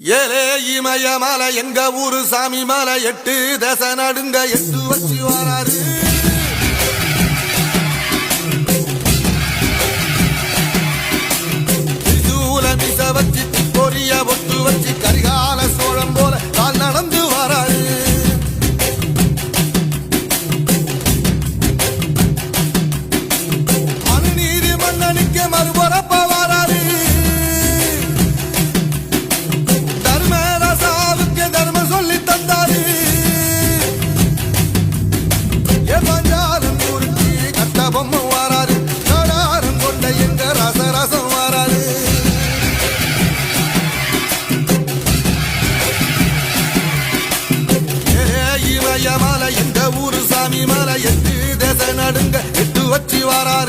ஏலே இமய மலை எங்க ஊரு சாமி மலை 8 தசை நடுங்க 8 வச்சு வராரு. திரிசூல மிச வச்சு பொரிய பொட்டு வச்சு கரிகால சோழம் போல கால் நடந்து வராரு. மனுநீதி மன்னனுக்கு மறுபரப்ப வராரு. தர்மம் சொல்லி தந்தாரு. ஏமாஞ்சாலூருக்கு கட்ட பொம்மை வாராரு. கடாரம் கொண்ட எங்க ரசரசம் வாராரு. இமய மலை எங்க ஊரு சாமி மலை 8 தசை நடுங்க 8 வச்சு வாராரு.